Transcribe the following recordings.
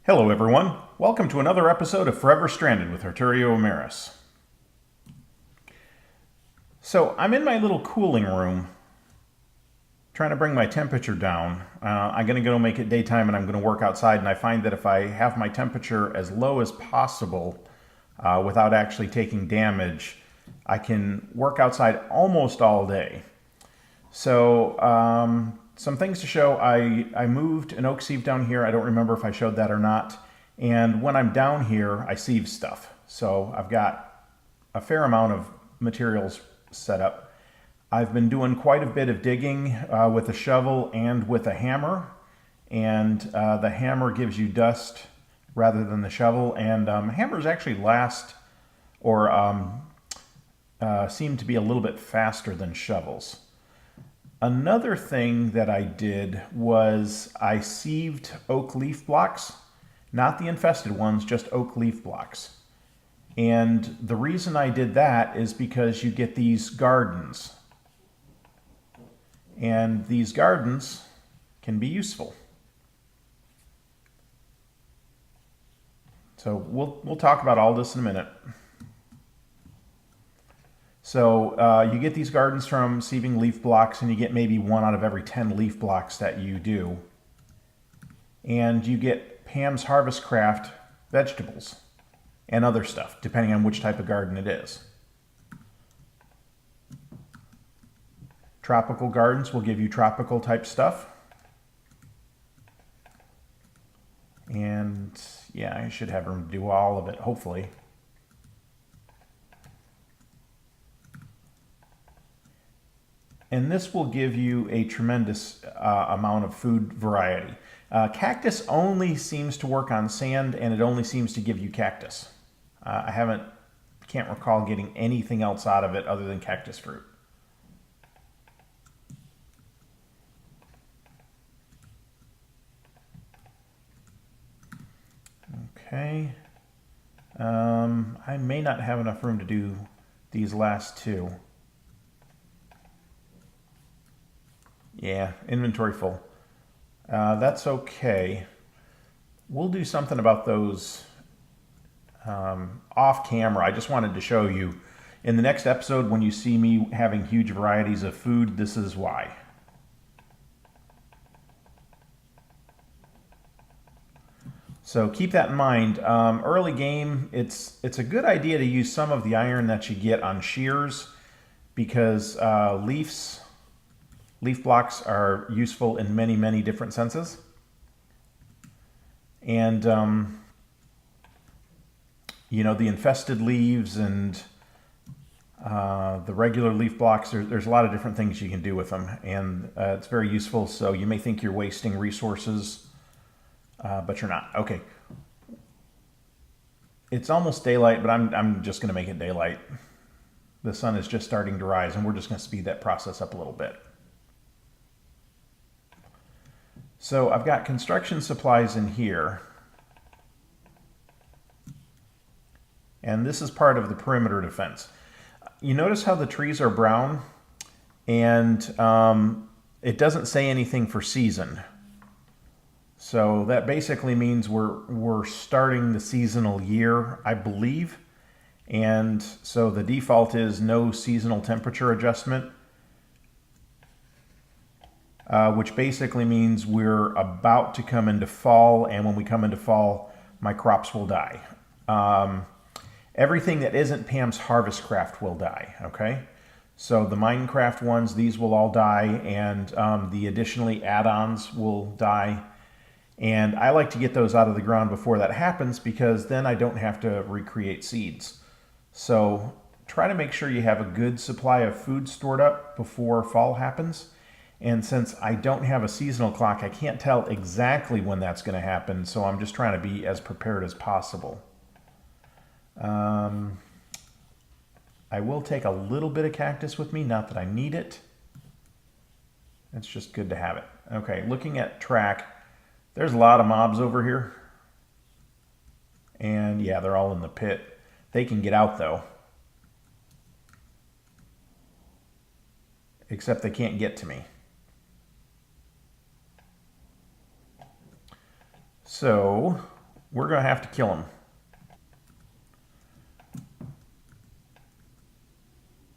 Hello everyone, welcome to another episode of Forever Stranded with Arturio Emerys. So I'm in my little cooling room trying to bring my temperature down. I'm going to go make it daytime and I'm going to work outside, and I find that if I have my temperature as low as possible without actually taking damage, I can work outside almost all day. So some things to show. I moved an oak sieve down here. I don't remember if I showed that or not. And when I'm down here, I sieve stuff. So I've got a fair amount of materials set up. I've been doing quite a bit of digging with a shovel and with a hammer. And the hammer gives you dust rather than the shovel. And hammers actually last or seem to be a little bit faster than shovels. Another thing that I did was I sieved oak leaf blocks, not the infested ones, just oak leaf blocks. And the reason I did that is because you get these gardens. And these gardens can be useful. So we'll talk about all this in a minute. So you get these gardens from sieving leaf blocks, and you get maybe 1 out of every 10 leaf blocks that you do. And you get Pam's Harvest Craft vegetables and other stuff, depending on which type of garden it is. Tropical gardens will give you tropical type stuff. And yeah, I should have room to do all of it, hopefully. And this will give you a tremendous amount of food variety. Cactus only seems to work on sand, and it only seems to give you cactus. I can't recall getting anything else out of it other than cactus fruit. Okay. I may not have enough room to do these last two. Yeah, inventory full. That's okay. We'll do something about those off camera. I just wanted to show you. In the next episode, when you see me having huge varieties of food, this is why. So keep that in mind. Early game, it's a good idea to use some of the iron that you get on shears, because leaf blocks are useful in many, many different senses. And, you know, the infested leaves and the regular leaf blocks, there's a lot of different things you can do with them. And it's very useful. So you may think you're wasting resources, but you're not. Okay. It's almost daylight, but I'm just going to make it daylight. The sun is just starting to rise, and we're just going to speed that process up a little bit. So I've got construction supplies in here. And this is part of the perimeter defense. You notice how the trees are brown, and it doesn't say anything for season. So that basically means we're starting the seasonal year, I believe. And so the default is no seasonal temperature adjustment. Which basically means we're about to come into fall, and when we come into fall, my crops will die. Everything that isn't Pam's Harvest Craft will die, okay? So the Minecraft ones, these will all die, and the additionally add-ons will die. And I like to get those out of the ground before that happens, because then I don't have to recreate seeds. So try to make sure you have a good supply of food stored up before fall happens. And since I don't have a seasonal clock, I can't tell exactly when that's going to happen, so I'm just trying to be as prepared as possible. I will take a little bit of cactus with me, not that I need it. It's just good to have it. Okay, looking at track, there's a lot of mobs over here. And yeah, they're all in the pit. They can get out though. Except they can't get to me. So we're going to have to kill him.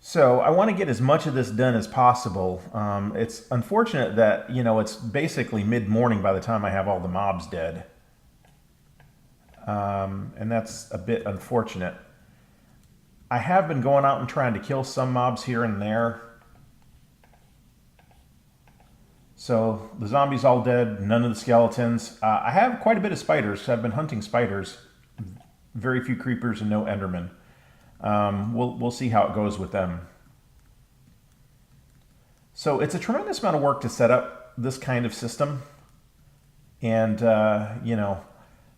So I want to get as much of this done as possible. It's unfortunate that, you know, it's basically mid-morning by the time I have all the mobs dead. And that's a bit unfortunate. I have been going out and trying to kill some mobs here and there. So the zombies all dead, none of the skeletons. I have quite a bit of spiders. I've been hunting spiders. Very few creepers and no endermen. We'll see how it goes with them. So it's a tremendous amount of work to set up this kind of system. And, you know,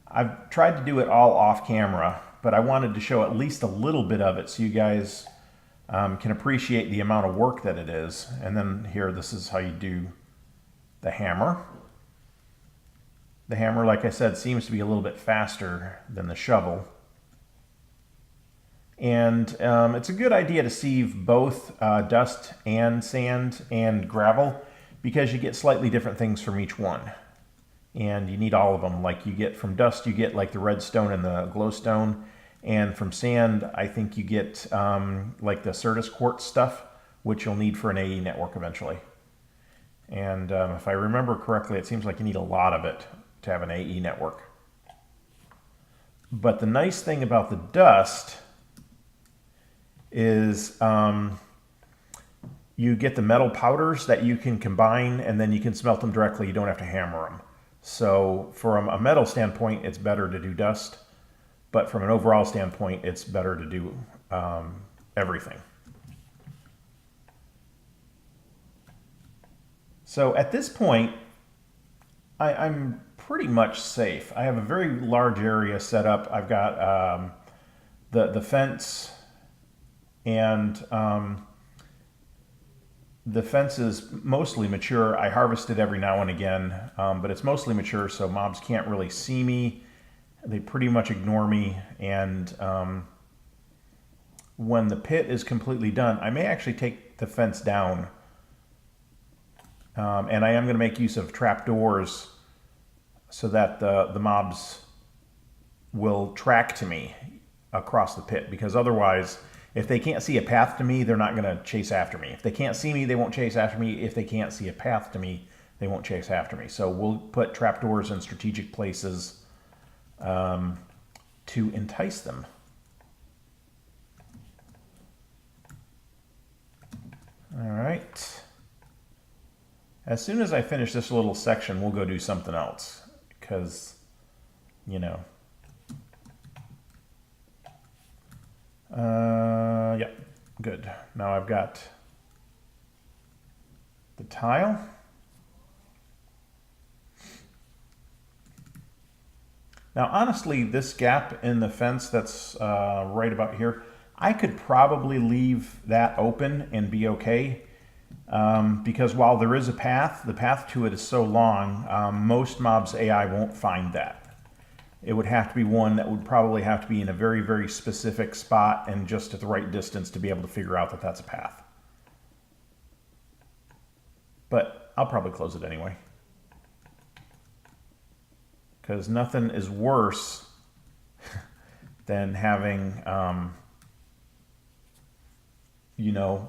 I've tried to do it all off camera, but I wanted to show at least a little bit of it so you guys can appreciate the amount of work that it is. And then here, this is how you do the hammer. The hammer, like I said, seems to be a little bit faster than the shovel. And it's a good idea to sieve both dust and sand and gravel because you get slightly different things from each one. And you need all of them. Like you get from dust, you get like the redstone and the glowstone. And from sand, I think you get like the Certus quartz stuff, which you'll need for an AE network eventually. And if I remember correctly, it seems like you need a lot of it to have an AE network. But the nice thing about the dust is you get the metal powders that you can combine and then you can smelt them directly. You don't have to hammer them. So from a metal standpoint, it's better to do dust. But from an overall standpoint, it's better to do everything. So at this point, I'm pretty much safe. I have a very large area set up. I've got the fence, and the fence is mostly mature. I harvest it every now and again, but it's mostly mature, so mobs can't really see me. They pretty much ignore me, and when the pit is completely done, I may actually take the fence down. And I am going to make use of trapdoors so that the mobs will track to me across the pit, because otherwise, if they can't see a path to me, they're not going to chase after me. If they can't see me, they won't chase after me. If they can't see a path to me, they won't chase after me. So we'll put trapdoors in strategic places to entice them. All right. As soon as I finish this little section, we'll go do something else, because, you know. Yeah, good. Now I've got the tile. Now, honestly, this gap in the fence that's right about here, I could probably leave that open and be okay. Because while there is a path, the path to it is so long, most mobs AI won't find that. It would have to be one that would probably have to be in a very, very specific spot and just at the right distance to be able to figure out that that's a path. But I'll probably close it anyway. Because nothing is worse than having, you know,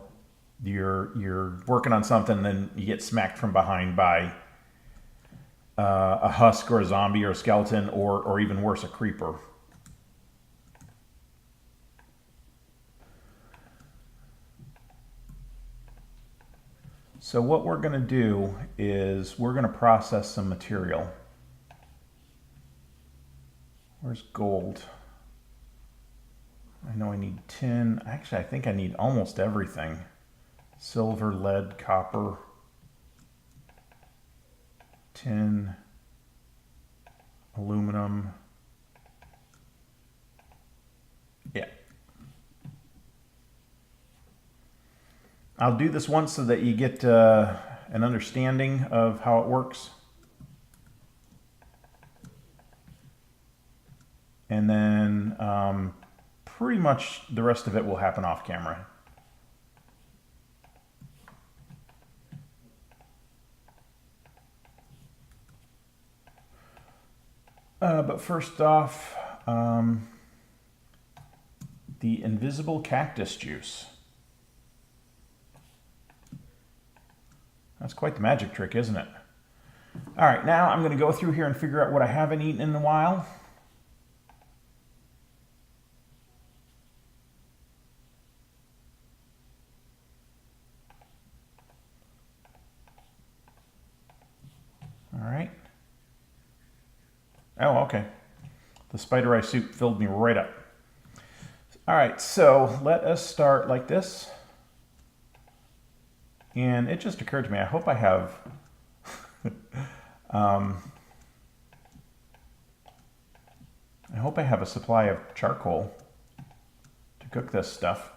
you're working on something and then you get smacked from behind by a husk or a zombie or a skeleton or even worse, a creeper. So what we're going to do is we're going to process some material. Where's gold? I know I need tin. Actually, I think I need almost everything. Silver, lead, copper, tin, aluminum. Yeah. I'll do this once so that you get an understanding of how it works. And then pretty much the rest of it will happen off camera. But first off, the invisible cactus juice. That's quite the magic trick, isn't it? All right, now I'm going to go through here and figure out what I haven't eaten in a while. All right. Oh, okay. The spider eye soup filled me right up. All right, so let us start like this. And it just occurred to me, I hope I have I hope I have a supply of charcoal to cook this stuff.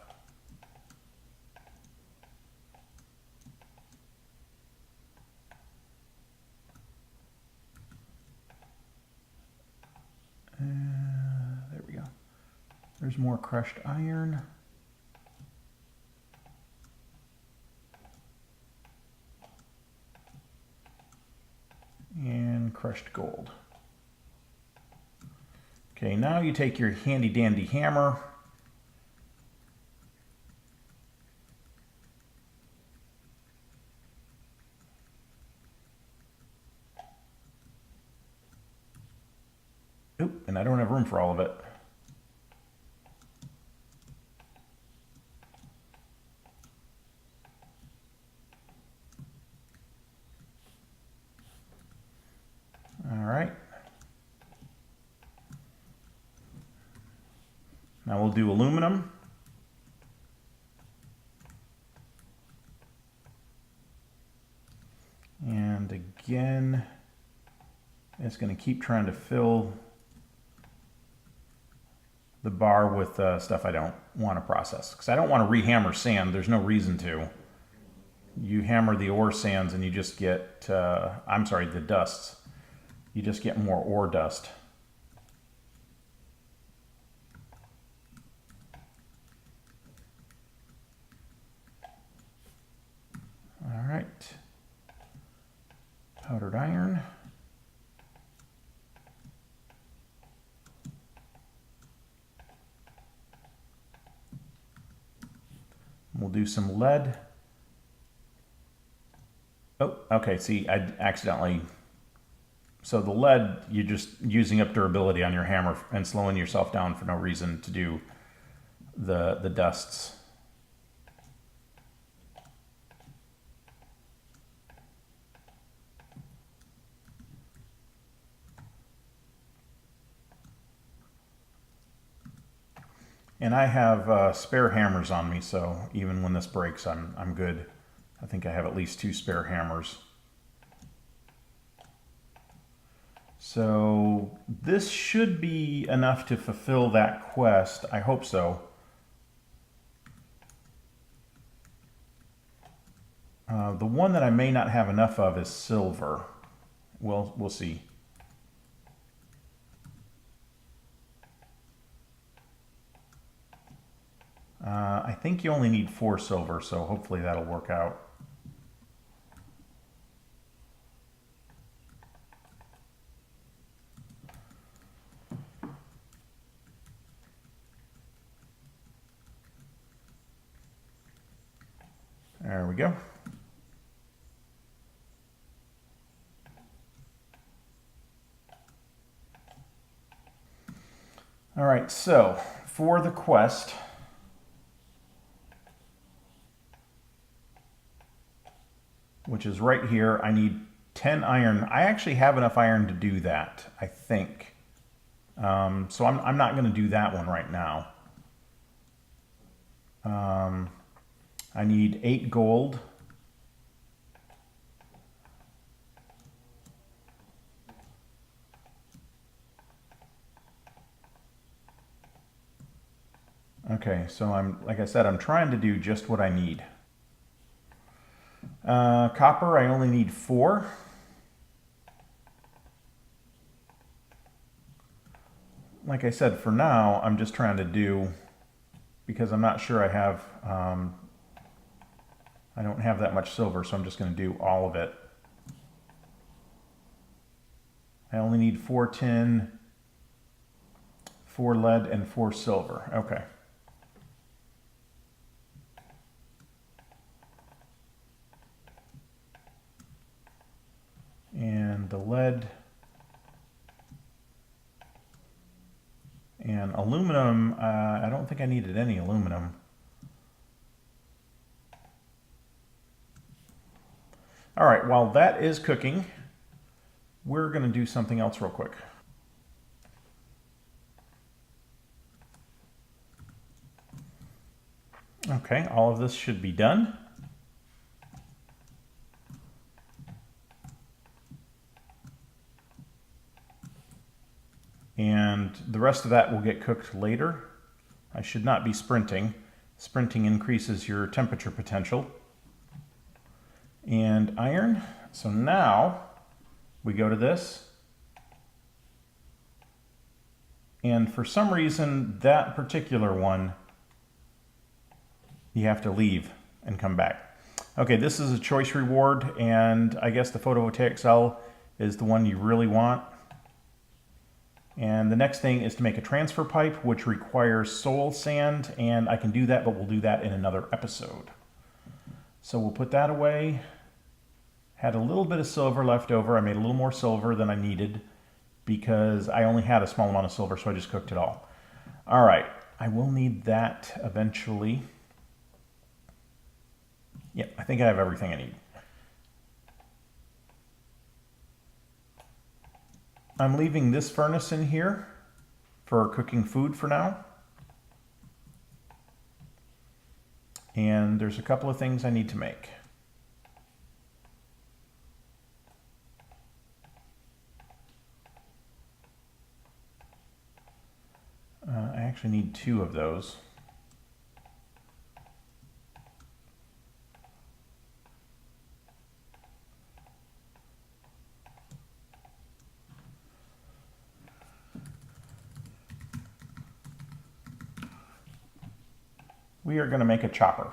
There we go. There's more crushed iron. And crushed gold. Okay, now you take your handy dandy hammer. Oop, and I don't have room for all of it. All right. Now we'll do aluminum. And again, it's going to keep trying to fill the bar with stuff I don't want to process. Because I don't want to rehammer sand. There's no reason to. You hammer the ore sands and you just get, the dusts. You just get more ore dust. All right. Powdered iron. We'll do some lead. Oh, okay, see, I accidentally... So the lead, you're just using up durability on your hammer and slowing yourself down for no reason to do the dusts. And I have spare hammers on me, so even when this breaks, I'm good. I think I have at least 2 spare hammers. So this should be enough to fulfill that quest. I hope so. The one that I may not have enough of is silver. We'll see. I think you only need 4 silver, so hopefully that'll work out. There we go. All right, so for the quest, which is right here, I need 10 iron. I actually have enough iron to do that, I think. So I'm not going to do that one right now. I need 8 gold. Okay, so like I said, I'm trying to do just what I need. Copper, I only need 4. Like I said, for now, I'm just trying to do, because I'm not sure I have, I don't have that much silver, so I'm just going to do all of it. I only need 4 tin, 4 lead and 4 silver. Okay. And the lead and aluminum, I don't think I needed any aluminum. All right, while that is cooking, we're going to do something else real quick. Okay, all of this should be done. And the rest of that will get cooked later. I should not be sprinting. Sprinting increases your temperature potential. And iron. So now we go to this. And for some reason, that particular one, you have to leave and come back. Okay, this is a choice reward, and I guess the photovoltaic cell is the one you really want. And the next thing is to make a transfer pipe, which requires soul sand, and I can do that, but we'll do that in another episode. So we'll put that away. Had a little bit of silver left over. I made a little more silver than I needed because I only had a small amount of silver, so I just cooked it all. All right, I will need that eventually. Yep, I think I have everything I need. I'm leaving this furnace in here for cooking food for now. And there's a couple of things I need to make. I actually need 2 of those. We are going to make a chopper.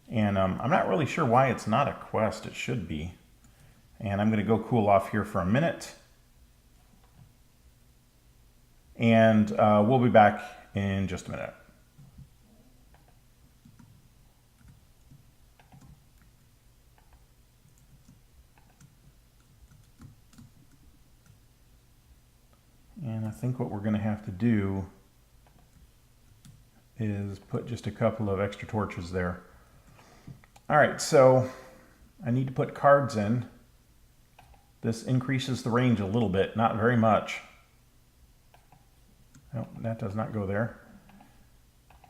And I'm not really sure why it's not a quest. It should be. And I'm going to go cool off here for a minute. And we'll be back in just a minute. And I think what we're going to have to do is put just a couple of extra torches there. All right, so I need to put cards in. This increases the range a little bit, not very much. No, that does not go there.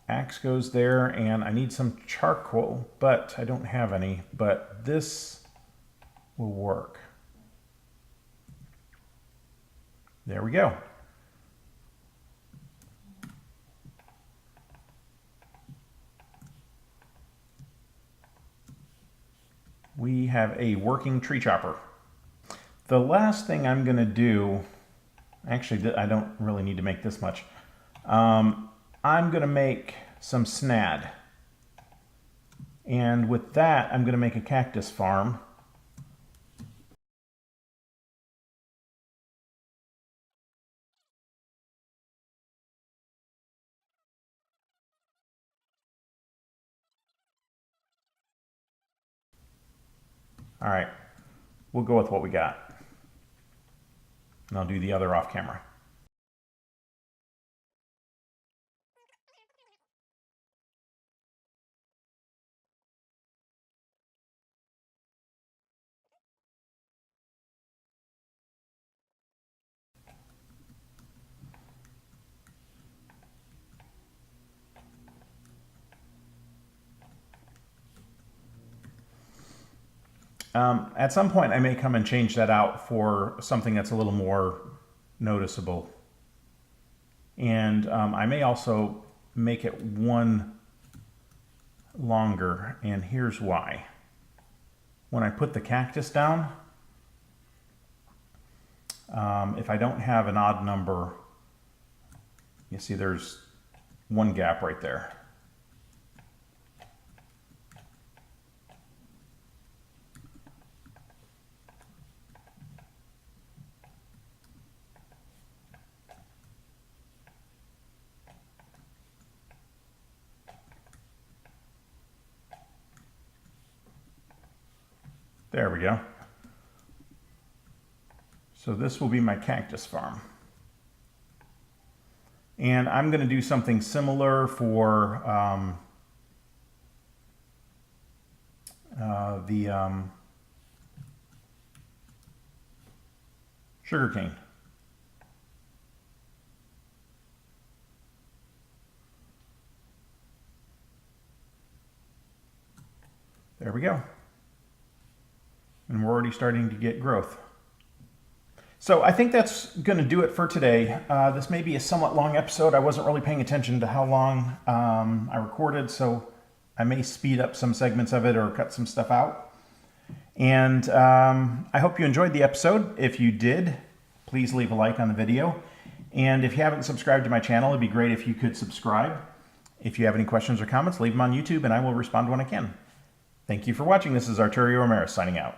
Axe goes there, and I need some charcoal, but I don't have any, but this will work. There we go. We have a working tree chopper. The last thing I'm going to do, actually I don't really need to make this much. I'm going to make some snad. And with that, I'm going to make a cactus farm. All right, we'll go with what we got. And I'll do the other off camera. At some point, I may come and change that out for something that's a little more noticeable. And I may also make it one longer, and here's why. When I put the cactus down, if I don't have an odd number, you see there's one gap right there. There we go. So this will be my cactus farm. And I'm going to do something similar for the sugarcane. There we go. And we're already starting to get growth. So I think that's going to do it for today. This may be a somewhat long episode. I wasn't really paying attention to how long I recorded, so I may speed up some segments of it or cut some stuff out. And I hope you enjoyed the episode. If you did, please leave a like on the video. And if you haven't subscribed to my channel, it'd be great if you could subscribe. If you have any questions or comments, leave them on YouTube and I will respond when I can. Thank you for watching. This is Arturio Emerys signing out.